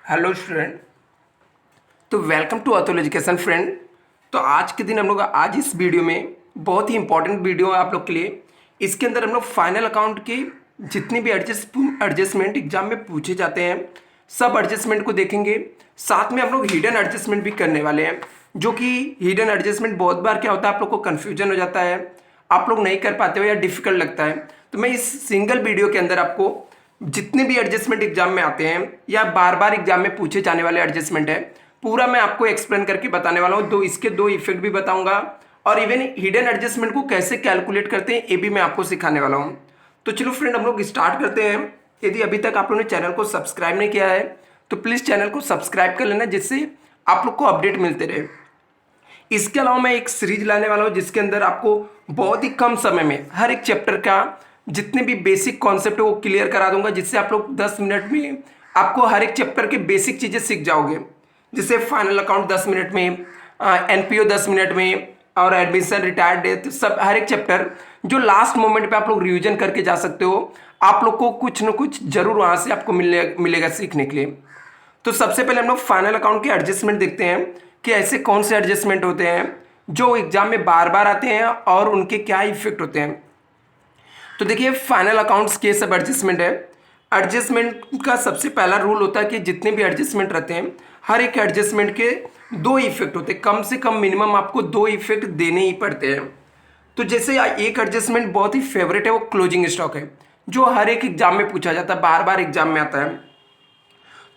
Hello student. तो welcome to Atul education friend. तो आज के दिन हम लोग आज इस वीडियो में बहुत ही इंपॉर्टेंट वीडियो है आप लोग के लिए। इसके अंदर हम लोग फाइनल अकाउंट के जितने भी एडजस्टमेंट एग्जाम में पूछे जाते हैं सब एडजस्टमेंट को देखेंगे। साथ में हम लोग हिडन एडजस्टमेंट भी करने वाले हैं, जो कि हिडन एडजस्टमेंट बहुत बार क्या होता है आप लोग को कन्फ्यूजन हो जाता है, आप लोग नहीं कर पाते हो या डिफिकल्ट लगता है। तो मैं इस सिंगल वीडियो के अंदर आपको जितने भी एडजस्टमेंट एग्जाम में आते हैं या बार बार एग्जाम में पूछे जाने वाले एडजस्टमेंट है पूरा मैं आपको एक्सप्लेन करके बताने वाला हूँ। इसके दो इफेक्ट भी बताऊंगा और इवन हिडन एडजस्टमेंट को कैसे कैलकुलेट करते हैं ये भी मैं आपको सिखाने वाला हूँ। तो चलो फ्रेंड हम लोग स्टार्ट करते हैं। यदि अभी तक आप लोगों ने चैनल को सब्सक्राइब नहीं किया है तो प्लीज़ चैनल को सब्सक्राइब कर लेना, जिससे आप लोग को अपडेट मिलते रहे। इसके अलावा मैं एक सीरीज लाने वाला हूँ जिसके अंदर आपको बहुत ही कम समय में हर एक चैप्टर का जितने भी बेसिक कॉन्सेप्ट है वो क्लियर करा दूंगा, जिससे आप लोग 10 मिनट में आपको हर एक चैप्टर के बेसिक चीज़ें सीख जाओगे। जैसे फाइनल अकाउंट 10 मिनट में, एनपीओ 10 मिनट में और एडमिशन रिटायर्ड डेथ, सब हर एक चैप्टर जो लास्ट मोमेंट पे आप लोग रिवीजन करके जा सकते हो। आप लोग को कुछ न कुछ जरूर वहाँ से आपको मिलेगा सीखने के लिए। तो सबसे पहले हम लोग फाइनल अकाउंट के एडजस्टमेंट देखते हैं कि ऐसे कौन से एडजस्टमेंट होते हैं जो एग्जाम में बार बार आते हैं और उनके क्या इफेक्ट होते हैं। तो देखिए फाइनल अकाउंट्स के सब एडजस्टमेंट है। एडजस्टमेंट का सबसे पहला रूल होता है कि जितने भी एडजस्टमेंट रहते हैं हर एक एडजस्टमेंट के दो इफेक्ट होते हैं, कम से कम मिनिमम आपको दो इफेक्ट देने ही पड़ते हैं। तो जैसे एक एडजस्टमेंट बहुत ही फेवरेट है वो क्लोजिंग स्टॉक है, जो हर एक एग्जाम में पूछा जाता है, बार बार एग्जाम में आता है।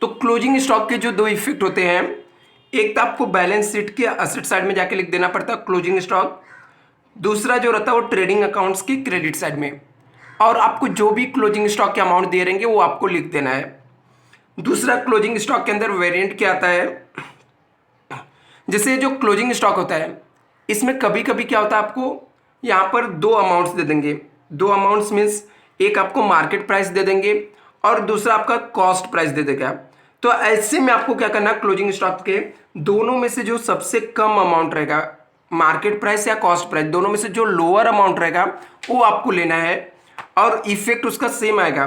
तो क्लोजिंग स्टॉक के जो दो इफेक्ट होते हैं, एक तो आपको बैलेंस शीट के असेट साइड में जाके लिख देना पड़ता है क्लोजिंग स्टॉक, दूसरा जो रहता है वो ट्रेडिंग अकाउंट्स की क्रेडिट साइड में, और आपको जो भी क्लोजिंग स्टॉक के अमाउंट दे रहेंगे वो आपको लिख देना है। दूसरा क्लोजिंग स्टॉक के अंदर वेरिएंट क्या आता है, जैसे जो क्लोजिंग स्टॉक होता है इसमें कभी कभी क्या होता है आपको यहाँ पर दो अमाउंट्स दे देंगे। दो अमाउंट्स मीन्स एक आपको मार्केट प्राइस दे देंगे और दूसरा आपका कॉस्ट प्राइस दे देगा। तो ऐसे में आपको क्या करना है, क्लोजिंग स्टॉक के दोनों में से जो सबसे कम अमाउंट रहेगा, मार्केट प्राइस या कॉस्ट प्राइस, दोनों में से जो लोअर अमाउंट रहेगा वो आपको लेना है और इफेक्ट उसका सेम आएगा।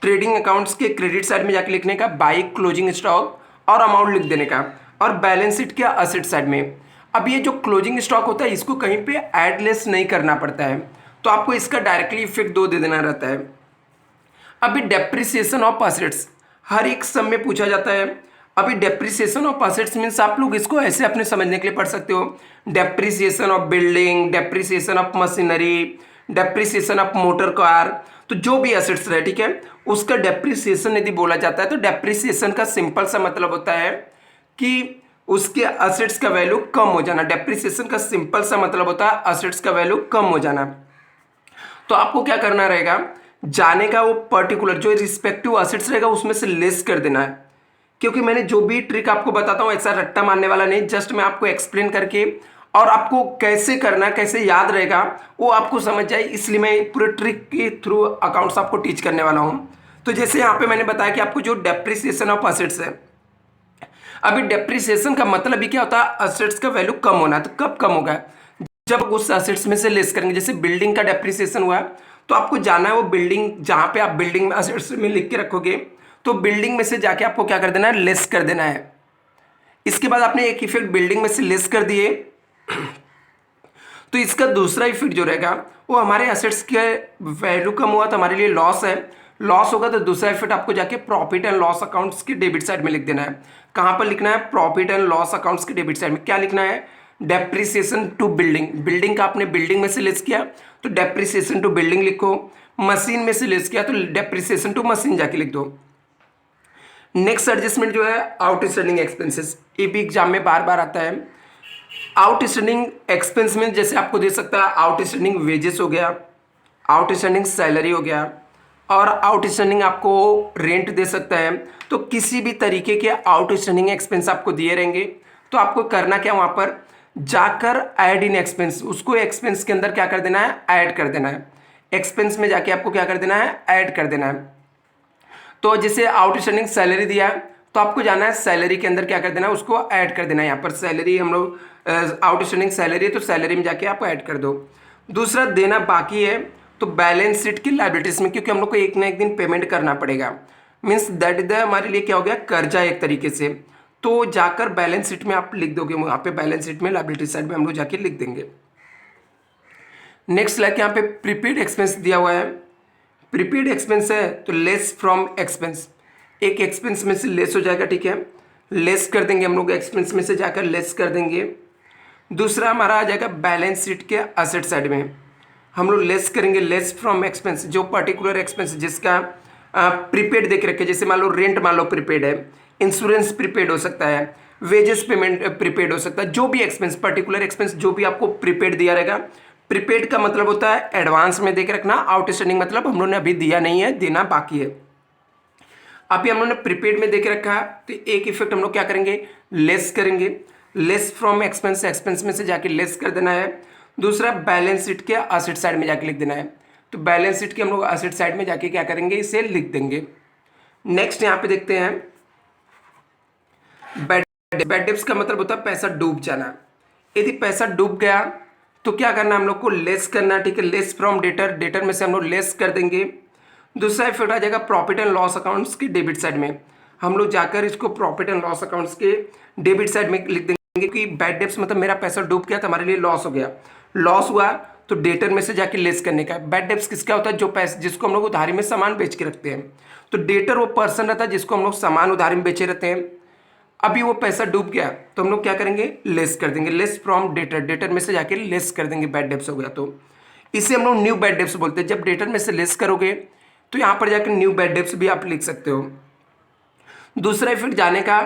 ट्रेडिंग अकाउंट्स के क्रेडिट साइड में जाके लिखने का बाई क्लोजिंग स्टॉक और अमाउंट लिख देने का, और बैलेंस शीट के असेट साइड में। अब ये जो क्लोजिंग स्टॉक होता है इसको कहीं पे ऐड लेस नहीं करना पड़ता है, तो आपको इसका डायरेक्टली इफेक्ट दो दे देना रहता है। अभी डेप्रिसिएशन ऑफ असेट्स हर एक सम में पूछा जाता है। अभी डेप्रिसिएशन ऑफ असेट्स मीन्स आप लोग इसको ऐसे अपने समझने के लिए पढ़ सकते हो, depreciation of building, depreciation of machinery, depreciation of motor car. तो जो भी असेट्स रहे, ठीक है, उसका डेप्रिसिएशन यदि बोला जाता है तो डेप्रिसिएशन का सिंपल सा मतलब होता है कि उसके असेट्स का वैल्यू कम हो जाना। डेप्रिसिएशन का सिंपल सा मतलब होता है असेट्स का वैल्यू कम हो जाना। तो आपको क्या करना रहेगा, जाने का वो पर्टिकुलर जो रिस्पेक्टिव असेट्स रहेगा उसमें से लेस कर देना है। क्योंकि मैंने जो भी ट्रिक आपको बताता हूँ ऐसा रट्टा मारने वाला नहीं, जस्ट मैं आपको एक्सप्लेन करके और आपको कैसे करना, कैसे याद रहेगा वो आपको समझ जाए, इसलिए मैं पूरे ट्रिक के थ्रू अकाउंट्स आपको टीच करने वाला हूँ। तो जैसे यहाँ पे मैंने बताया कि आपको जो डेप्रिसिएशन ऑफ असेट्स है, अभी डेप्रिसिएशन का मतलब भी क्या होता है, असेट्स का वैल्यू कम होना। तो कब कम होगा, जब उस असेट्स में से लेस करेंगे। जैसे बिल्डिंग का डेप्रिसिएशन हुआ तो आपको जाना है वो बिल्डिंग, जहाँ पे आप बिल्डिंग में असेट्स में लिख के रखोगे तो बिल्डिंग में से जाके आपको क्या कर देना है, लेस कर देना है। इसके बाद आपने एक इफेक्ट बिल्डिंग में से लेस कर दिए तो इसका दूसरा इफेक्ट जो रहेगा वो हमारे असेट्स के वैल्यू कम हुआ तो हमारे लिए लॉस है। लॉस होगा तो दूसरा इफेक्ट आपको जाके प्रॉफिट एंड लॉस अकाउंट्स के डेबिट साइड में लिख देना है। कहाँ पर लिखना है, प्रॉफिट एंड लॉस अकाउंट्स के डेबिट साइड में क्या लिखना है, डेप्रिसिएशन टू बिल्डिंग। बिल्डिंग का आपने बिल्डिंग में से लेस किया तो डेप्रिसिएशन टू बिल्डिंग लिखो, मशीन में से लेस किया तो डेप्रिसिएशन टू मशीन जाके लिख दो। नेक्स्ट एडजस्टमेंट जो है आउटस्टैंडिंग एक्सपेंसेस, ये भी एग्जाम में बार बार आता है। आउटस्टैंडिंग एक्सपेंस में जैसे आपको दे सकता है आउटस्टैंडिंग वेजेस हो गया, आउटस्टैंडिंग सैलरी हो गया, और आउटस्टैंडिंग आपको रेंट दे सकता है। तो किसी भी तरीके के आउटस्टैंडिंग एक्सपेंस आपको दिए रहेंगे तो आपको करना क्या, वहाँ पर जाकर ऐड इन एक्सपेंस, उसको एक्सपेंस के अंदर क्या कर देना है, ऐड कर देना है। एक्सपेंस में जाके आपको क्या कर देना है, ऐड कर देना है। तो जैसे आउटस्टैंडिंग सैलरी दिया तो आपको जाना है सैलरी के अंदर क्या कर देना है, उसको ऐड कर देना है। यहाँ पर सैलरी हम लोग आउटस्टैंडिंग सैलरी है तो सैलरी में जाके आप ऐड कर दो। दूसरा देना बाकी है तो बैलेंस शीट की लायबिलिटीज में, क्योंकि हम लोग को एक ना एक दिन पेमेंट करना पड़ेगा। मीन्स दैट इज द हमारे लिए क्या हो गया, कर्जा एक तरीके से। तो जाकर बैलेंस शीट में आप लिख दोगे, वहाँ पे बैलेंस शीट में लायबिलिटी साइड में हम लोग जाके लिख देंगे। नेक्स्ट लाइक यहाँ पे प्रीपेड एक्सपेंस दिया हुआ है। प्रीपेड एक्सपेंस है तो लेस फ्रॉम एक्सपेंस, एक एक्सपेंस में से लेस हो जाएगा, ठीक है, लेस कर देंगे हम लोग, एक्सपेंस में से जाकर लेस कर देंगे। दूसरा हमारा आ जाएगा बैलेंस शीट के असेट साइड में, हम लोग लेस करेंगे, लेस फ्रॉम एक्सपेंस, जो पर्टिकुलर एक्सपेंस जिसका प्रीपेड देख रखे, जैसे मान लो रेंट मान लो प्रीपेड है, इंश्योरेंस प्रीपेड हो सकता है, वेजेस पेमेंट प्रीपेड हो सकता है, जो भी एक्सपेंस पर्टिकुलर एक्सपेंस जो भी आपको प्रीपेड दिया रहेगा। प्रीपेड का मतलब होता है एडवांस में देख रखना, आउटस्टैंडिंग मतलब हम लोगों ने अभी दिया नहीं है, देना बाकी है। अभी हम लोगों ने प्रीपेड में देख रखा है तो एक इफेक्ट हम लोग क्या करेंगे, लेस करेंगे, लेस फ्रॉम एक्सपेंस, एक्सपेंस में से जाके लेस कर देना है। दूसरा बैलेंस शीट के असेट साइड में जाके लिख देना है, तो बैलेंस शीट के हम लोग असेट साइड में जाके क्या करेंगे, इसे लिख देंगे। नेक्स्ट यहाँ पे देखते हैं बैड डेब्ट्स का मतलब होता है पैसा डूब जाना। यदि पैसा डूब गया तो क्या करना, हम लोग को लेस करना, ठीक है, लेस फ्रॉम डेटर, डेटर में से हम लोग लेस कर देंगे। दूसरा इफेक्ट आ जाएगा प्रॉफिट एंड लॉस अकाउंट्स की डेबिट साइड में, हम लोग जाकर इसको प्रॉफिट एंड लॉस अकाउंट्स के डेबिट साइड में लिख देंगे कि बैड डेब्ट्स मतलब मेरा पैसा डूब गया तो हमारे लिए लॉस हो गया, लॉस हुआ तो डेटर में से जाके लेस करने का। बैड डेब्ट्स किसका होता है, जो पैसे जिसको हम लोग उधारी में सामान बेच के रखते हैं, तो डेटर वो पर्सन रहता है जिसको हम लोग सामान उधारी में बेचे रहते हैं। अभी वो पैसा डूब गया तो हम लोग क्या करेंगे, लेस कर देंगे, लेस फ्रॉम डेटर, डेटर में से जाके लेस कर देंगे, बैड डेब्ट्स हो गया। तो इसे हम लोग न्यू बैड डेब्ट्स बोलते हैं। जब डेटर में से लेस करोगे तो यहाँ पर जाकर न्यू बैड डेब्ट्स भी आप लिख सकते हो। दूसरा इफेक्ट जाने का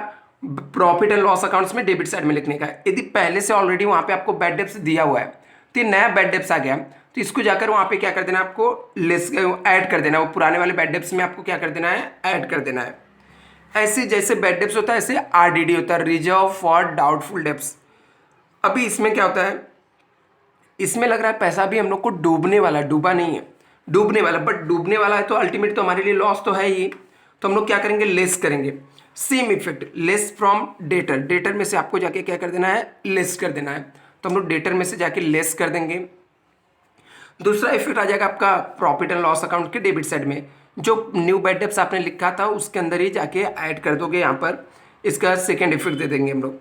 प्रॉफिट एंड लॉस अकाउंट्स में डेबिट साइड में लिखने का। यदि पहले से ऑलरेडी वहाँ पे आपको बैड डेब्ट्स दिया हुआ है तो ये नया बैड डेब्ट्स आ गया तो इसको जाकर वहाँ पे क्या कर देना, आपको लेस ऐड कर देना, वो पुराने वाले बैड डेब्ट्स में आपको क्या कर देना है, ऐड कर देना है। ऐसे जैसे बैड डेब्ट्स होता है ऐसे आरडीडी होता है, रिजर्व फॉर डाउटफुल डेब्ट्स। अभी इसमें क्या होता है, इसमें लग रहा है पैसा भी हम लोग को डूबने वाला, डूबा नहीं है, डूबने वाला, बट डूबने वाला है तो अल्टीमेट तो हमारे लिए लॉस तो है ही, तो हम लोग क्या करेंगे, लेस करेंगे। Same effect, less from debtor, debtor में से आपको जाके क्या कर देना है, लेस कर देना है, तो हम लोग डेटर में से जाके लेस कर देंगे। दूसरा इफेक्ट आ जाएगा आपका प्रॉफिट एंड लॉस अकाउंट के डेबिट साइड में, जो न्यू बैड डेब्ट्स आपने लिखा था उसके अंदर ही जाके ऐड कर दोगे, यहाँ पर इसका सेकेंड इफेक्ट दे देंगे हम लोग।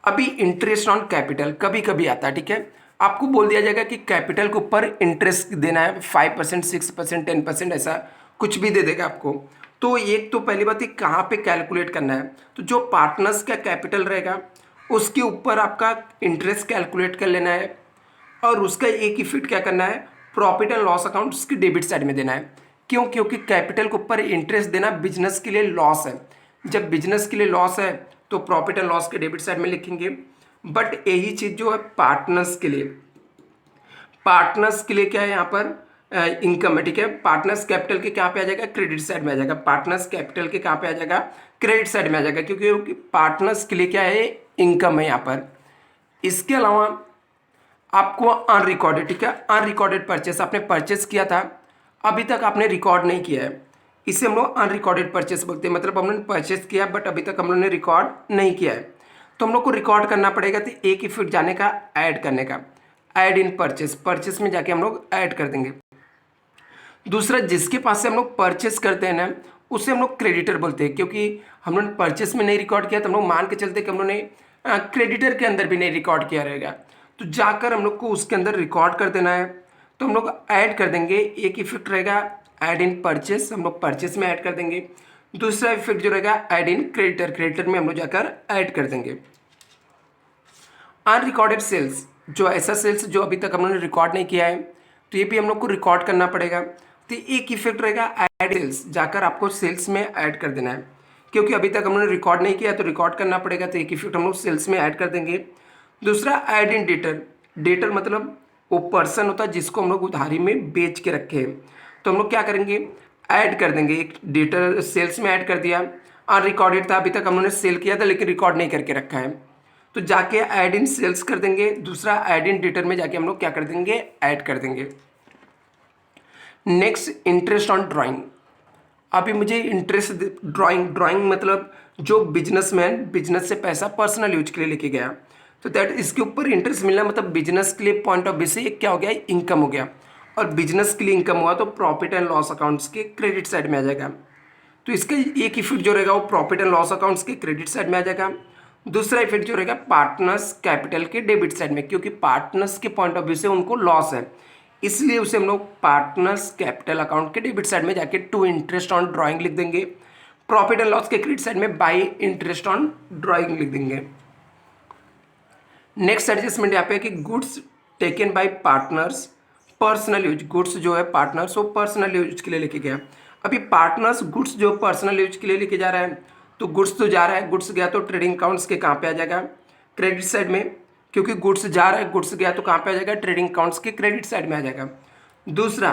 अभी इंटरेस्ट ऑन कैपिटल कभी कभी आता है, ठीक है, आपको बोल दिया जाएगा कि कैपिटल के ऊपर इंटरेस्ट देना है 5%, 6%, 10%, ऐसा कुछ भी दे देगा आपको। तो एक तो पहली बात है कहाँ पे कैलकुलेट करना है, तो जो पार्टनर्स का कैपिटल रहेगा उसके ऊपर आपका इंटरेस्ट कैलकुलेट कर लेना है, और उसका एक इफेक्ट क्या करना है, प्रॉफिट एंड लॉस अकाउंट उसकी डेबिट साइड में देना है। क्यों, क्योंकि कैपिटल के ऊपर इंटरेस्ट देना बिजनेस के लिए लॉस है, जब बिजनेस के लिए लॉस है तो प्रॉफिट एंड लॉस के डेबिट साइड में लिखेंगे। बट यही चीज़ जो है पार्टनर्स के लिए, पार्टनर्स के लिए क्या है यहाँ पर इनकम है, ठीक है, पार्टनर्स कैपिटल के कहाँ पे आ जाएगा, क्रेडिट साइड में आ जाएगा, पार्टनर्स कैपिटल के कहाँ पे आ जाएगा, क्रेडिट साइड में आ जाएगा, क्योंकि पार्टनर्स के लिए क्या है, इनकम है यहाँ पर। इसके अलावा आपको अनरिकॉर्डेड, ठीक है, अनरिकॉर्डेड परचेस, आपने परचेस किया था अभी तक आपने रिकॉर्ड नहीं किया है, इसे हम लोग अनरिकॉर्डेड परचेस बोलते हैं। मतलब हमने परचेस किया बट अभी तक हम लोग ने रिकॉर्ड नहीं किया है, तो हम लोग को रिकॉर्ड करना पड़ेगा। तो एक इफेक्ट जाने का, ऐड करने का, ऐड इन परचेस, परचेस में जाके हम लोग ऐड कर देंगे। दूसरा, जिसके पास से हम लोग परचेस करते हैं ना उसे हम लोग क्रेडिटर बोलते हैं, क्योंकि हम लोग परचेस में नहीं रिकॉर्ड किया तो हम लोग मान के चलते कि हम लोग ने क्रेडिटर के अंदर भी नहीं रिकॉर्ड किया रहेगा, तो जाकर हम लोग को उसके अंदर रिकॉर्ड कर देना है, तो हम लोग ऐड कर देंगे। एक इफेक्ट रहेगा ऐड इन परचेस, हम लोग परचेस में ऐड कर देंगे। दूसरा इफेक्ट जो रहेगा ऐड इन क्रेडिटर, क्रेडिटर में हम लोग जाकर ऐड कर देंगे। अनरिकॉर्डेड सेल्स, जो ऐसा सेल्स जो अभी तक हम लोगों ने रिकॉर्ड नहीं किया है तो ये भी हम लोग को रिकॉर्ड करना पड़ेगा। तो एक इफेक्ट रहेगा ऐड सेल्स, जाकर आपको सेल्स में ऐड कर देना है, क्योंकि अभी तक हम लोगों ने रिकॉर्ड नहीं किया तो रिकॉर्ड करना पड़ेगा, तो एक इफेक्ट हम लोग सेल्स में ऐड कर देंगे। दूसरा ऐड इन डेटर, डेटर मतलब वो पर्सन होता है जिसको हम लोग उधारी में बेच के रखे हैं, तो हम लोग क्या करेंगे, ऐड कर देंगे, एक डेटर सेल्स में ऐड कर दिया। अनरिकॉर्डेड था, अभी तक हम लोगों ने सेल किया था लेकिन रिकॉर्ड नहीं करके रखा है, तो जाके ऐड इन सेल्स कर देंगे। दूसरा ऐड इन डेटर में जाके हम लोग क्या कर देंगे, ऐड कर देंगे। Next interest on drawing. अभी मुझे इंटरेस्ट ड्राइंग, ड्राइंग मतलब जो बिजनेसमैन बिजनेस से पैसा पर्सनल यूज के लिए लेके गया तो दैट इसके ऊपर इंटरेस्ट मिलना, मतलब बिजनेस के लिए पॉइंट ऑफ व्यू से क्या हो गया, इनकम हो गया, और बिजनेस के लिए इनकम हुआ तो प्रॉफिट एंड लॉस अकाउंट्स के क्रेडिट साइड में आ जाएगा। तो इसका एक इफेक्ट जो रहेगा वो प्रॉफिट एंड लॉस अकाउंट्स के क्रेडिट साइड में आ जाएगा। दूसरा इफेक्ट जो रहेगा पार्टनर्स कैपिटल के डेबिट साइड में, क्योंकि पार्टनर्स के पॉइंट ऑफ व्यू से उनको लॉस है, इसलिए उसे हम लोग पार्टनर्स कैपिटल अकाउंट के डेबिट साइड में जाके टू इंटरेस्ट ऑन ड्राइंग लिख देंगे। प्रॉफिट एंड लॉस के क्रेडिट साइड में बाई इंटरेस्ट ऑन ड्राइंग लिख देंगे। नेक्स्ट एडजस्टमेंट यहाँ पे है कि goods taken by partners personal use, goods जो है पार्टनर्स वो पर्सनल यूज के लिए लेके गया। अभी पार्टनर्स गुड्स जो पर्सनल यूज के लिए लेके जा रहा है, तो गुड्स तो जा रहा है, गुड्स गया तो ट्रेडिंग अकाउंट्स के कहाँ पे आ जाएगा, क्रेडिट साइड में, क्योंकि गुड्स जा रहा है, गुड्स गया तो कहाँ पे आ जाएगा, ट्रेडिंग अकाउंट्स के क्रेडिट साइड में आ जाएगा। दूसरा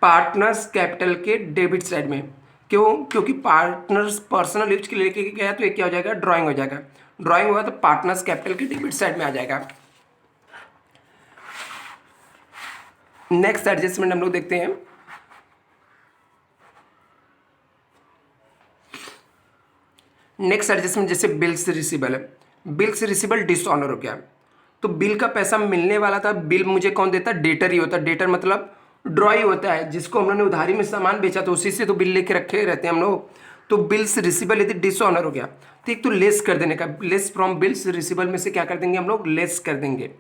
पार्टनर्स कैपिटल के डेबिट साइड में, क्यों, क्योंकि पार्टनर्स पर्सनल यूज के लिए लेके गया तो ये क्या हो जाएगा, ड्राइंग हो जाएगा। ड्राइंग हुआ तो पार्टनर्स कैपिटल के डेबिट साइड में आ जाएगा। नेक्स्ट एडजस्टमेंट हम लोग देखते हैं। नेक्स्ट एडजस्टमेंट जैसे बिल्स रिसीबल है, बिल्स रिसीबल डिसऑनर हो गया, तो बिल का पैसा मिलने वाला था, बिल मुझे कौन देता, डेटर ही होता है। डेटर मतलब ड्रॉई होता है, जिसको हम लोगों ने उधारी में सामान बेचा तो उसी से तो बिल लेके रखे रहते हैं हम लोग। तो बिल्स रिसीबल यदि डिसऑनर हो गया तो एक तो लेस कर देने का, लेस फ्रॉम बिल्स रिसीबल में से क्या कर देंगे हम लोग, लेस कर देंगे।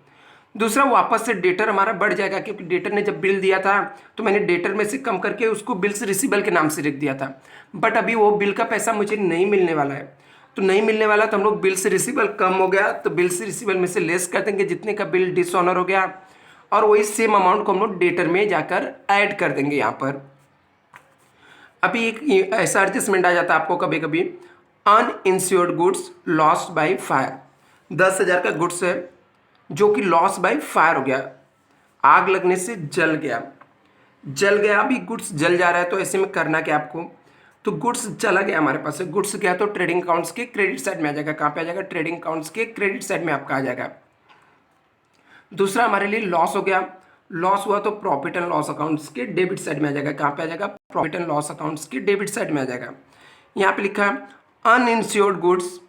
दूसरा वापस से डेटर हमारा बढ़ जाएगा, क्योंकि डेटर ने जब बिल दिया था तो मैंने डेटर में से कम करके उसको बिल्स रिसीबल के नाम से लिख दिया था, बट अभी वो बिल का पैसा मुझे नहीं मिलने वाला है, तो नहीं मिलने वाला तो हम लोग बिल्स रिसीबल कम हो गया तो बिल्स रिसीबल में से लेस कर देंगे जितने का बिल डिसऑनर हो गया, और वही सेम अमाउंट को हम लोग डेटर में जाकर ऐड कर देंगे यहाँ पर। अभी एक ऐसा एडजस्टमेंट आ जाता है आपको कभी कभी, uninsured goods lost by fire, 10,000 का गुड्स है जो कि लॉस बाय फायर हो गया, आग लगने से जल गया, जल गया। अभी गुड्स जल जा रहा है तो ऐसे में करना क्या आपको, तो गुड्स चला गया हमारे पास से, गुड्स गया तो ट्रेडिंग अकाउंट्स के क्रेडिट साइड में आ जाएगा, कहाँ पे आ जाएगा, ट्रेडिंग अकाउंट्स के क्रेडिट साइड में आपका आ जाएगा। दूसरा हमारे लिए लॉस हो गया, लॉस हुआ तो प्रॉफिट एंड लॉस अकाउंट्स के डेबिट साइड में आ जाएगा, कहाँ पे आ जाएगा, प्रॉफिट एंड लॉस अकाउंट्स के डेबिट साइड में आ जाएगा। यहाँ पे लिखा है अनइंश्योर्ड गुड्स,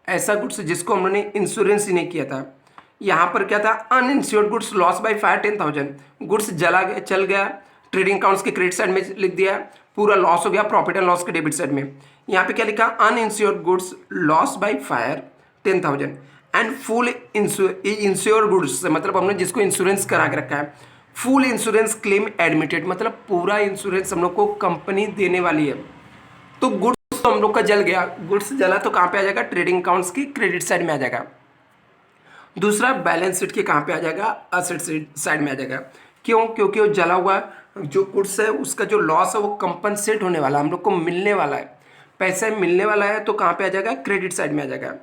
ऐसा गुड्स जिसको हमने इंश्योरेंस ही नहीं किया था। यहाँ पर क्या था, uninsured goods loss by fire 10,000, goods जला गया, चल गया, ट्रेडिंग अकाउंट्स के क्रेडिट साइड में लिख दिया, पूरा लॉस हो गया प्रॉफिट एंड लॉस के डेबिट साइड में। यहाँ पे क्या लिखा, uninsured goods loss by fire 10,000 and full insured goods, मतलब हमने जिसको इंश्योरेंस करा के रखा है, फुल इंश्योरेंस क्लेम एडमिटेड, मतलब पूरा इंश्योरेंस हम लोग को कंपनी देने वाली है। तो गुड्स तो हम लोग का जल गया, गुड्स जला तो कहाँ पे आ जाएगा, ट्रेडिंग अकाउंट्स की क्रेडिट साइड में आ जाएगा। दूसरा बैलेंस शीट के कहाँ पे आ जाएगा, असेट साइड में आ जाएगा। क्यों, क्योंकि वो जला हुआ जो गुड्स है उसका जो लॉस है वो कंपनसेट होने वाला, हम लोग को मिलने वाला है, पैसा मिलने वाला है, तो कहाँ पे आ जाएगा, क्रेडिट साइड में आ जाएगा।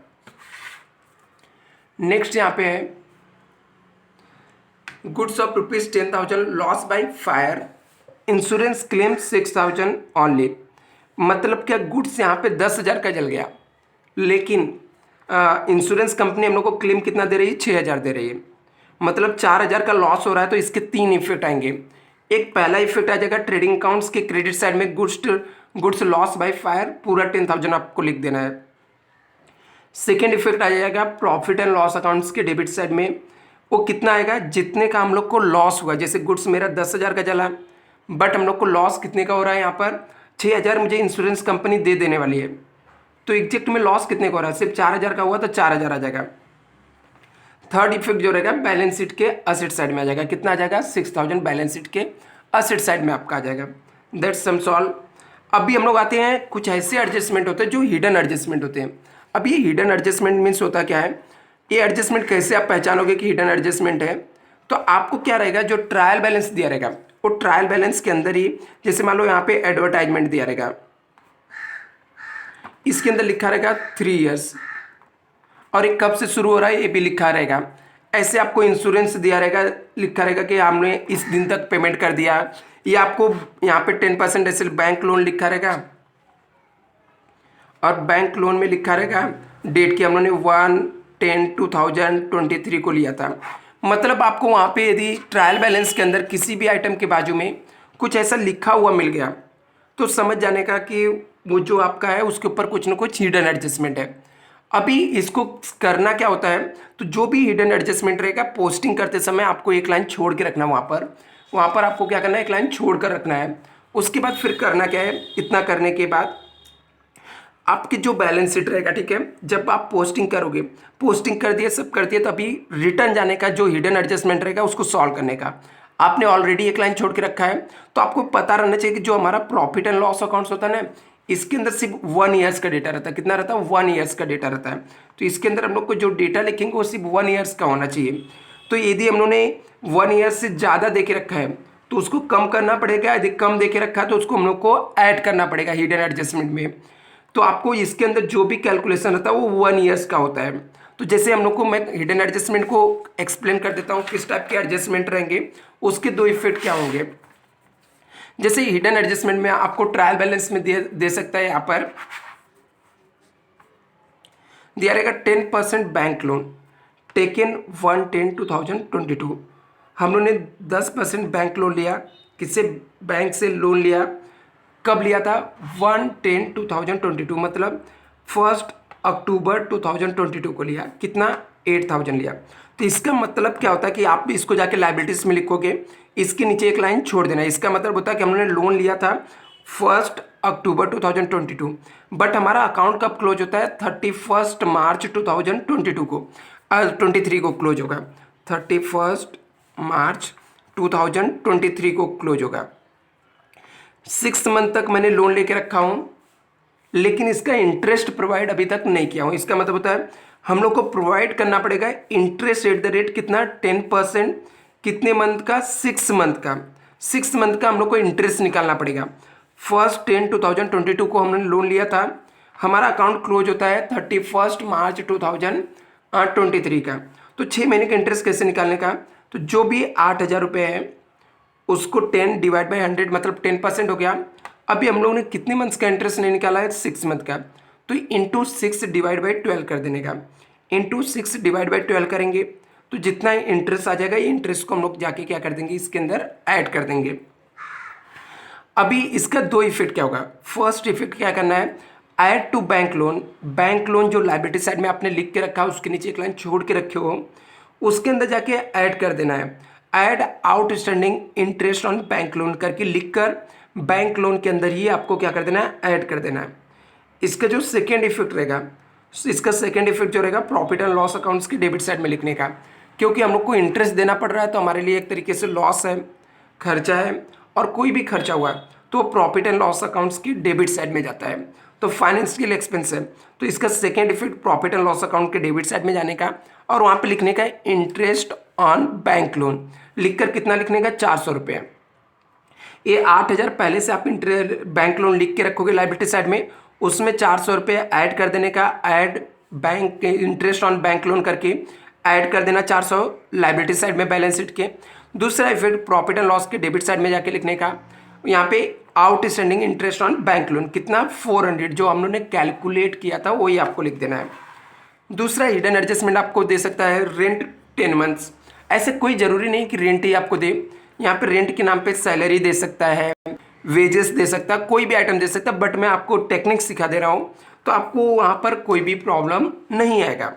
नेक्स्ट यहाँ पे है goods of ₹10,000 loss by fire, insurance claim 6,000 only, मतलब क्या, गुड्स यहाँ पे 10,000 का जल गया, लेकिन इंश्योरेंस कंपनी हम लोग को क्लेम कितना दे रही है, 6,000 दे रही है, मतलब 4,000 का लॉस हो रहा है। तो इसके 3 इफेक्ट आएंगे। एक पहला इफेक्ट आ जाएगा ट्रेडिंग अकाउंट्स के क्रेडिट साइड में, गुड्स लॉस बाय फायर पूरा 10,000 आपको लिख देना है। सेकेंड इफेक्ट आ जाएगा प्रॉफिट एंड लॉस अकाउंट्स के डेबिट साइड में, वो कितना आएगा, जितने का हम लोग को लॉस हुआ, जैसे गुड्स मेरा 10,000 का जला, बट हम लोग को लॉस कितने का हो रहा है, यहाँ पर 6,000 मुझे इंश्योरेंस कंपनी दे देने वाली है, तो एग्जैक्ट में लॉस कितने का हो रहा है, सिर्फ 4,000 का हुआ तो 4,000 आ जाएगा। थर्ड इफेक्ट जो रहेगा बैलेंस शीट के असेट साइड में आ जाएगा, कितना आ जाएगा, 6,000 बैलेंस शीट के असेट साइड में आपका आ जाएगा। That's sum solve. अभी हम लोग आते हैं, कुछ ऐसे एडजस्टमेंट होते हैं जो हिडन एडजस्टमेंट होते हैं। अब ये हिडन एडजस्टमेंट मीन्स होता क्या है, ये एडजस्टमेंट कैसे आप पहचानोगे कि हिडन एडजस्टमेंट है, तो आपको क्या रहेगा, जो ट्रायल बैलेंस दिया रहेगा वो ट्रायल बैलेंस के अंदर ही, जैसे मान लो यहाँ पे एडवर्टाइजमेंट दिया रहेगा, इसके अंदर लिखा रहेगा 3 इयर्स, और एक कब से शुरू हो रहा है ये भी लिखा रहेगा। ऐसे आपको इंश्योरेंस दिया रहेगा, लिखा रहेगा कि हमने इस दिन तक पेमेंट कर दिया, ये आपको यहाँ पे 10% ऐसे बैंक लोन लिखा रहेगा, और बैंक लोन में लिखा रहेगा डेट की हमने 1/10/2023 को लिया था। मतलब आपको वहाँ पे यदि ट्रायल बैलेंस के अंदर किसी भी आइटम के बाजू में कुछ ऐसा लिखा हुआ मिल गया तो समझ जाने का कि वो जो आपका है उसके ऊपर कुछ ना कुछ हिडन एडजस्टमेंट है। अभी इसको करना क्या होता है, तो जो भी हिडन एडजस्टमेंट रहेगा पोस्टिंग करते समय आपको एक लाइन छोड़ के रखना, वहाँ पर आपको क्या करना है, एक लाइन छोड़ कर रखना है। उसके बाद फिर करना क्या है, इतना करने के बाद आपकी जो बैलेंस शीट रहेगा, ठीक है, जब आप पोस्टिंग करोगे, पोस्टिंग कर दिए, सब कर दिए, तो अभी रिटर्न जाने का जो हिडन एडजस्टमेंट रहेगा उसको सॉल्व करने का आपने ऑलरेडी एक लाइन छोड़ के रखा है। तो आपको पता रहना चाहिए कि जो हमारा प्रॉफिट एंड लॉस अकाउंट्स होता है ना, इसके अंदर सिर्फ 1 ईयर्स का डेटा रहता है। कितना रहता है? 1 ईयर्स का डेटा रहता है। तो इसके अंदर हम लोग को जो डेटा लिखेंगे वो सिर्फ 1 ईयर्स का होना चाहिए। तो यदि हम लोगों ने 1 ईयर से ज़्यादा दे के रखा है तो उसको कम करना पड़ेगा, यदि कम दे के रखा है तो उसको हम लोग को ऐड करना पड़ेगा हिडन एडजस्टमेंट में। तो आपको इसके अंदर जो भी कैलकुलेशन रहता है वो 1 ईयर्स का होता है। तो जैसे हम लोग को, मैं हिडन एडजस्टमेंट को एक्सप्लेन कर देता हूँ किस टाइप के एडजस्टमेंट रहेंगे, उसके 2 इफेक्ट क्या होंगे। जैसे हिडन एडजस्टमेंट में आपको ट्रायल बैलेंस में दे सकता है, यहाँ पर दिया रहेगा 10% बैंक लोन टेकन 1/10/2022। हम लोगों ने 10% बैंक लोन लिया। किससे? बैंक से लोन लिया। कब लिया था? 1/10/2022, मतलब 1 अक्टूबर 2022 को लिया। कितना? 8000 लिया। तो इसका मतलब क्या होता है कि आप इसको जाके लाइबिलिटीज में लिखोगे, इसके नीचे एक लाइन छोड़ देना। इसका मतलब होता है कि हमने लोन लिया था 1 अक्टूबर 2022, बट हमारा अकाउंट कब क्लोज होता है? 31 मार्च 2022 को, 23 को क्लोज होगा। 31 मार्च 2023 को क्लोज होगा। 6 मंथ तक मैंने लोन लेके रखा हूँ, लेकिन इसका इंटरेस्ट प्रोवाइड अभी तक नहीं किया हूँ। इसका मतलब होता है हम लोग को प्रोवाइड करना पड़ेगा इंटरेस्ट एट द रेट कितना? 10%। कितने मंथ का? 6 मंथ का। 6 मंथ का हम लोग को इंटरेस्ट निकालना पड़ेगा। 1/10/2022 को हमने लोन लिया था, हमारा अकाउंट क्लोज होता है 31 मार्च 2023 का। तो 6 महीने का इंटरेस्ट कैसे निकालने का? तो जो भी 8000 रुपये है उसको 10 डिवाइड बाई 100, मतलब 10% हो गया। अभी हम लोगों ने कितने मंथ्स का इंटरेस्ट नहीं निकाला है? 6 मंथ का। तो इंटू 6 डिवाइड बाई 12 कर देने का। इंटू 6 डिवाइड बाई 12 करेंगे तो जितना इंटरेस्ट आ जाएगा, ये इंटरेस्ट को हम लोग जाके क्या कर देंगे? इसके अंदर ऐड कर देंगे। अभी इसका 2 इफेक्ट क्या होगा। फर्स्ट इफेक्ट क्या करना है? Add to bank loan. Bank loan जो लाइबिलिटी साइड में आपने लिख के रखा है उसके नीचे एक लाइन छोड़ के रखे हो, उसके अंदर जाके ऐड कर देना है। Add outstanding interest on bank loan करके लिखकर बैंक लोन के अंदर ही आपको क्या कर देना है? ऐड कर देना है। इसका जो सेकेंड इफेक्ट रहेगा, इसका सेकेंड इफेक्ट जो रहेगा प्रॉफिट एंड लॉस अकाउंट्स की डेबिट साइड में लिखने का, क्योंकि हम लोग को इंटरेस्ट देना पड़ रहा है तो हमारे लिए एक तरीके से लॉस है, खर्चा है, और कोई भी खर्चा हुआ है तो प्रॉफिट एंड लॉस अकाउंट्स की डेबिट साइड में जाता है। तो फाइनेंशियल एक्सपेंस है, तो इसका second effect profit and loss account के डेबिट साइड में जाने का, और वहाँ पे लिखने का इंटरेस्ट ऑन बैंक लोन। लिखकर कितना लिखने का? 400 रुपये। ये 8000 पहले से आप बैंक लोन लिख के रखोगे लाइबिलिटी साइड में, उसमें 400 रुपये ऐड कर देने का। Add bank interest on bank loan करके ऐड कर देना 400 लाइबिलिटी साइड में बैलेंस शीट के। दूसरा इफेक्ट प्रॉफिट एंड लॉस के डेबिट साइड में जाके लिखने का, यहाँ पे outstanding interest on bank loan कितना? 400, जो हम लोगों ने कैलकुलेट किया था वही आपको लिख देना है। दूसरा हिडन एडजस्टमेंट आपको दे सकता है रेंट 10 मंथ्स। ऐसे कोई ज़रूरी नहीं कि रेंट ही आपको दे, यहाँ पे रेंट के नाम पे सैलरी दे सकता है, वेजेस दे सकता है, कोई भी आइटम दे सकता है, बट मैं आपको टेक्निक सिखा दे रहा हूँ तो आपको वहाँ पर कोई भी प्रॉब्लम नहीं आएगा।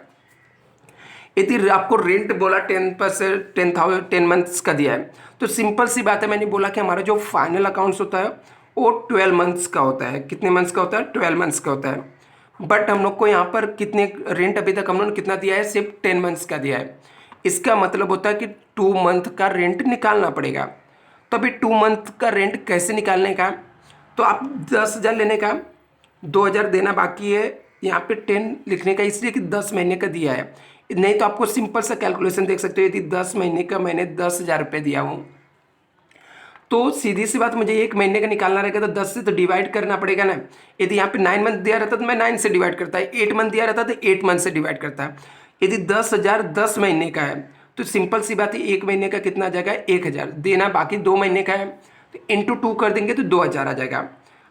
यदि आपको रेंट बोला 10 मंथ्स का दिया है तो सिंपल सी बात है, मैंने बोला कि हमारा जो फाइनल अकाउंट्स होता है वो 12 मंथ्स का होता है। कितने मंथ्स का होता है? 12 मंथ्स का होता है। बट हम लोग को यहाँ पर कितने रेंट अभी तक हम लोगों ने कितना दिया है? सिर्फ 10 मंथ्स का दिया है। इसका मतलब होता है कि 2 मंथ का रेंट निकालना पड़ेगा। तो अभी 2 मंथ का रेंट कैसे निकालने का? तो आप 10,000 लेने का, 2,000 देना बाकी है, यहाँ पे 10 लिखने का, इसलिए कि 10 महीने का दिया है। नहीं तो आपको सिंपल सा कैलकुलेशन देख सकते हो, यदि 10 महीने का मैंने 10,000 रुपये दिया हूँ तो सीधी सी बात, मुझे 1 महीने का निकालना रहेगा तो 10 से तो डिवाइड करना पड़ेगा ना। यदि यहाँ पे 9 मंथ दिया रहता तो मैं 9 से डिवाइड करता है, 8 मंथ दिया रहता तो 8 मंथ से डिवाइड करता है। यदि 10,000 10 महीने का है तो सिंपल सी बात है, 1 महीने का कितना आ जाएगा? 1,000 देना, बाकी 2 महीने का है तो इंटू 2 कर देंगे तो 2,000 आ जाएगा।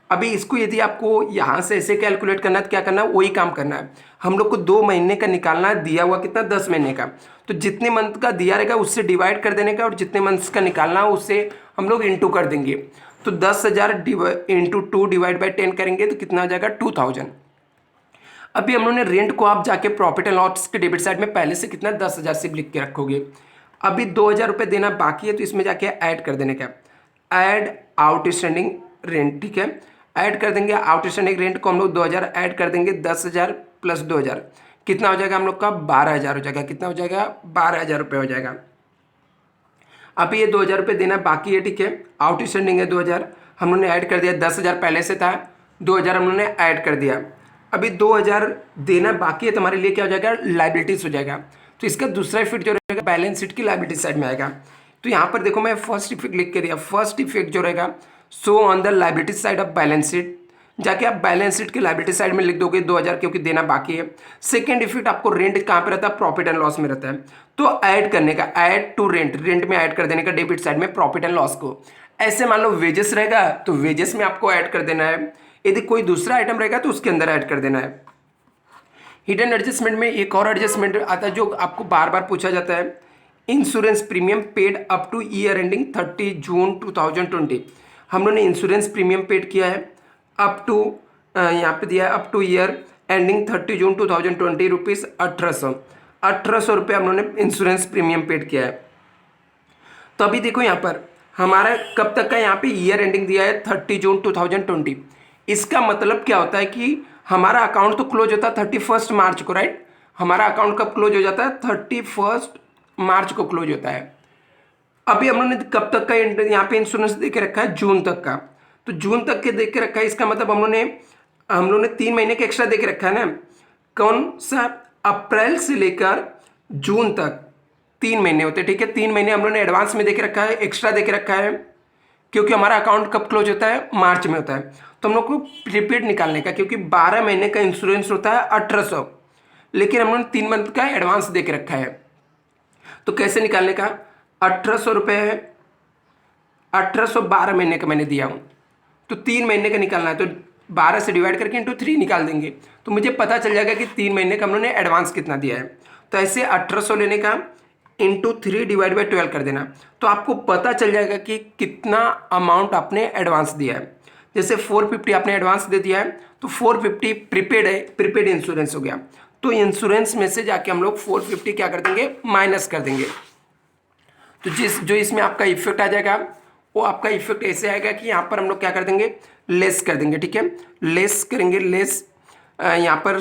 अभी इसको यदि आपको यहाँ से ऐसे कैलकुलेट करना है तो क्या करना है? वही काम करना है। हम लोग को 2 महीने का निकालना है, दिया हुआ कितना? 10 महीने का। तो जितने मंथ का दिया रहेगा उससे डिवाइड कर देने का, और जितने मंथ्स का निकालना है उससे हम लोग इंटू कर देंगे। तो 10,000 इंटू 2 डिवाइड बाई 10 करेंगे तो कितना आ जाएगा? 2,000। अभी हम लोगों ने रेंट को आप जाके प्रॉफिट एंड लॉस के डेबिट साइड में पहले से कितना? 10,000 सिर्फ लिख के रखोगे। अभी 2,000 रुपये देना बाकी है तो इसमें जाके ऐड कर देने का। ऐड आउटस्टैंडिंग रेंट, ठीक है, ऐड कर देंगे आउटस्टैंडिंग रेंट को हम लोग 2000 ऐड कर देंगे, 10,000 प्लस 2000 कितना हो जाएगा हम लोग का 12,000 हो जाएगा। कितना हो जाएगा 12,000 रुपये हो जाएगा। अभी ये 2,000 रुपये देना बाकी है, ठीक है। आउटस्टैंडिंग है 2,000, हम लोगों ने ऐड कर दिया, 10,000 पहले से था, 2,000 हम लोगों ने ऐड कर दिया। अभी 2,000 देना बाकी है, तुम्हारे लिए क्या हो जाएगा लाइबिलिटीज हो जाएगा। तो इसका दूसरा इफेक्ट जो रहेगा बैलेंस शीट की लाइबिलिटी साइड में आएगा। तो यहाँ पर देखो मैं फर्स्ट इफेक्ट लिख के दिया, फर्स्ट इफेक्ट जो रहेगा so on the liability side of balance sheet, जाके आप बैलेंस शीट की लाइबिलिटी साइड में लिख दोगे 2,000 क्योंकि देना बाकी है। सेकंड इफेक्ट आपको रेंट कहाँ पे रहता है प्रॉफिट एंड लॉस में रहता है, तो ऐड करने का, ऐड टू रेंट, रेंट में ऐड कर देने का डेबिट साइड में प्रॉफिट एंड लॉस को। ऐसे मान लो वेजेस रहेगा तो वेजेस में आपको ऐड कर देना है, यदि कोई दूसरा आइटम रहेगा तो उसके अंदर ऐड कर देना है। हिडन एडजस्टमेंट में एक और एडजस्टमेंट आता है जो आपको बार बार पूछा जाता है, insurance premium paid up two year ending 30 जून 2020। हम लोगों ने इंश्योरेंस प्रीमियम पेड किया है अप टू, यहाँ पे दिया है अप टू ईयर एंडिंग 30 जून 2020 रुपीज़ 1800 रुपये हम लोगों ने इंश्योरेंस प्रीमियम पेड किया है। तो अभी देखो यहाँ पर हमारा कब तक का यहाँ पे ईयर एंडिंग दिया है 30 जून 2020। इसका मतलब क्या होता है कि हमारा अकाउंट तो क्लोज होता है 31 मार्च को, राइट। हमारा अकाउंट कब क्लोज हो जाता है 31 मार्च को क्लोज होता है। अभी हम लोगों ने कब तक का यहाँ पे इंश्योरेंस दे के रखा है जून तक का, तो जून तक के दे के रखा है। इसका मतलब हम लोगों ने 3 महीने का एक्स्ट्रा दे के रखा है ना। कौन सा, अप्रैल से लेकर जून तक 3 महीने होते हैं, ठीक है। 3 महीने हम लोगों ने एडवांस में दे के रखा है, एक्स्ट्रा दे के रखा है, क्योंकि हमारा अकाउंट कब क्लोज होता है मार्च में होता है। तो हम लोग को प्रीपेड निकालने का, क्योंकि 12 महीने का इंश्योरेंस होता है 1800, लेकिन हम लोगों ने 3 मंथ का एडवांस दे के रखा है। तो कैसे निकालने का, 1800 रुपये है, 1800 12 महीने का मैंने दिया हूँ, तो 3 महीने का निकालना है, तो 12 से डिवाइड करके इंटू 3 निकाल देंगे, तो मुझे पता चल जाएगा कि 3 महीने का हम लोगों ने एडवांस कितना दिया है। तो ऐसे 1800 लेने का इंटू 3 डिवाइड बाई 12 कर देना, तो आपको पता चल जाएगा कि कितना अमाउंट आपने एडवांस दिया है। जैसे 450 आपने एडवांस दे दिया है, तो 450 प्रीपेड है, प्रीपेड इंश्योरेंस हो गया। तो इंश्योरेंस में से जाके हम लोग 450 क्या कर देंगे माइनस कर देंगे। तो जो इसमें आपका इफेक्ट आ जाएगा वो आपका इफेक्ट ऐसे आएगा कि यहाँ पर हम लोग क्या कर देंगे लेस कर देंगे, ठीक है। लेस करेंगे, लेस यहाँ पर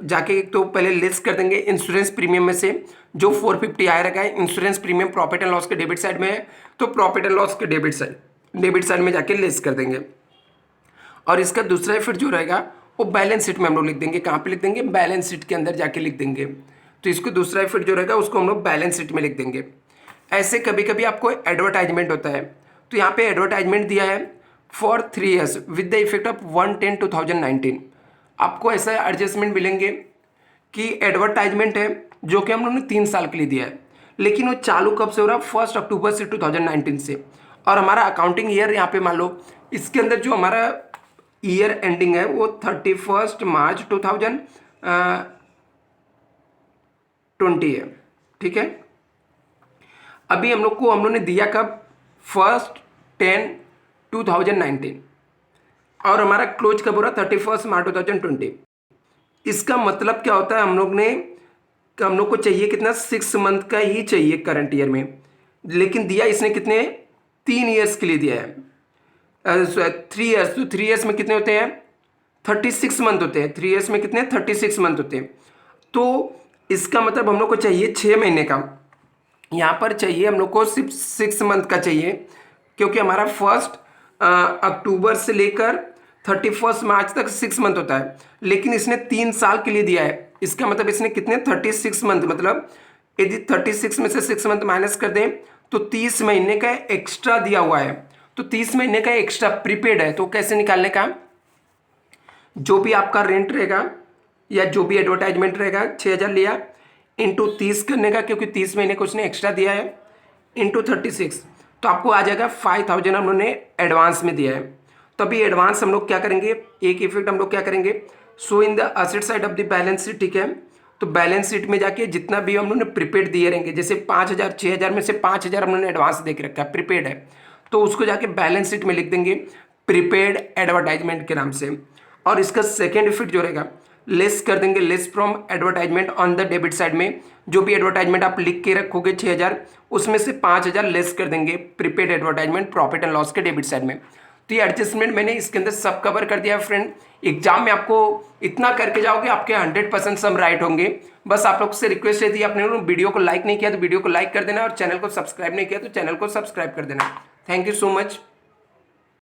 जाके तो पहले लेस कर देंगे इंश्योरेंस प्रीमियम में से जो 450 आया रखा है। Insurance premium profit and loss के डेबिट साइड में है, तो प्रॉफिट एंड लॉस के डेबिट साइड में जाके लेस कर देंगे। और इसका दूसरा इफेक्ट जो रहेगा वो बैलेंस शीट में हम लोग लिख देंगे। कहाँ पे लिख देंगे, बैलेंस शीट के अंदर जाके लिख देंगे। तो इसको दूसरा इफेक्ट जो रहेगा उसको हम लोग बैलेंस शीट में लिख देंगे। ऐसे कभी कभी आपको एडवर्टाइजमेंट होता है, तो यहाँ पे एडवर्टाइजमेंट दिया है for 3 years with the effect of 1/10/2019। आपको ऐसा एडजस्टमेंट मिलेंगे कि एडवर्टाइजमेंट है जो कि हम लोगों ने 3 साल के लिए दिया है, लेकिन वो चालू कब से हो रहा है 1 अक्टूबर से 2019 से। और हमारा अकाउंटिंग ईयर यहाँ पे मान लो इसके अंदर जो हमारा ईयर एंडिंग है वो 31 मार्च 2020 है, ठीक है। अभी हम लोग ने दिया कब 1/10/2019 और हमारा क्लोज कब हो रहा 31 मार्च 2020। इसका मतलब क्या होता है, हम लोग को चाहिए कितना 6 मंथ का ही चाहिए करंट ईयर में, लेकिन दिया इसने कितने 3 ईयर्स के लिए दिया है 3 ईयर्स। तो 3 ईयर्स में कितने होते हैं 36 मंथ होते हैं। 3 ईयर्स में कितने 36 मंथ होते हैं। तो इसका मतलब हम लोग को चाहिए 6 महीने का, यहाँ पर चाहिए हम लोग को सिर्फ 6 मंथ का चाहिए, क्योंकि हमारा 1 अक्टूबर से लेकर 31 मार्च तक 6 मंथ होता है, लेकिन इसने 3 साल के लिए दिया है। इसका मतलब इसने कितने 36 मंथ, मतलब यदि 36 में से 6 मंथ माइनस कर दें तो 30 महीने का एक्स्ट्रा दिया हुआ है। तो 30 महीने का एक्स्ट्रा प्रीपेड है, तो कैसे निकालने का, जो भी आपका रेंट रहेगा या जो भी एडवर्टाइजमेंट रहेगा 6,000 लिया इंटू 30 करने का, क्योंकि 30 महीने को उसने एक्स्ट्रा दिया है, इंटू 36, तो आपको आ जाएगा 5,000 हम लोगों ने एडवांस में दिया है। तो अभी एडवांस हम लोग क्या करेंगे, एक इफेक्ट हम लोग क्या करेंगे, so in the asset side of the balance sheet, ठीक है। तो बैलेंस शीट में जाके जितना भी हम लोगों ने प्रीपेड दिए रहेंगे, जैसे 5,000 6,000 में से 5,000 हम लोगों ने एडवांस दे के रखा है, प्रीपेड है, तो उसको जाके बैलेंस शीट में लिख देंगे प्रीपेड एडवर्टाइजमेंट के नाम से। और इसका सेकेंड इफेक्ट जो रहेगा लेस कर देंगे, less from advertisement on the debit side में। जो भी एडवर्टाइजमेंट आप लिख के रखोगे 6,000, उसमें से 5,000 लेस कर देंगे prepaid advertisement profit and loss के डेबिट साइड में। तो ये एडजस्टमेंट मैंने इसके अंदर सब कवर कर दिया है फ्रेंड। एग्जाम में आपको इतना करके जाओगे, आपके 100% सम राइट होंगे। बस आप लोग से रिक्वेस्ट रहती है, आपने वीडियो को लाइक नहीं किया तो वीडियो को लाइक कर देना, और चैनल को सब्सक्राइब नहीं किया तो चैनल को सब्सक्राइब कर देना। Thank you so much.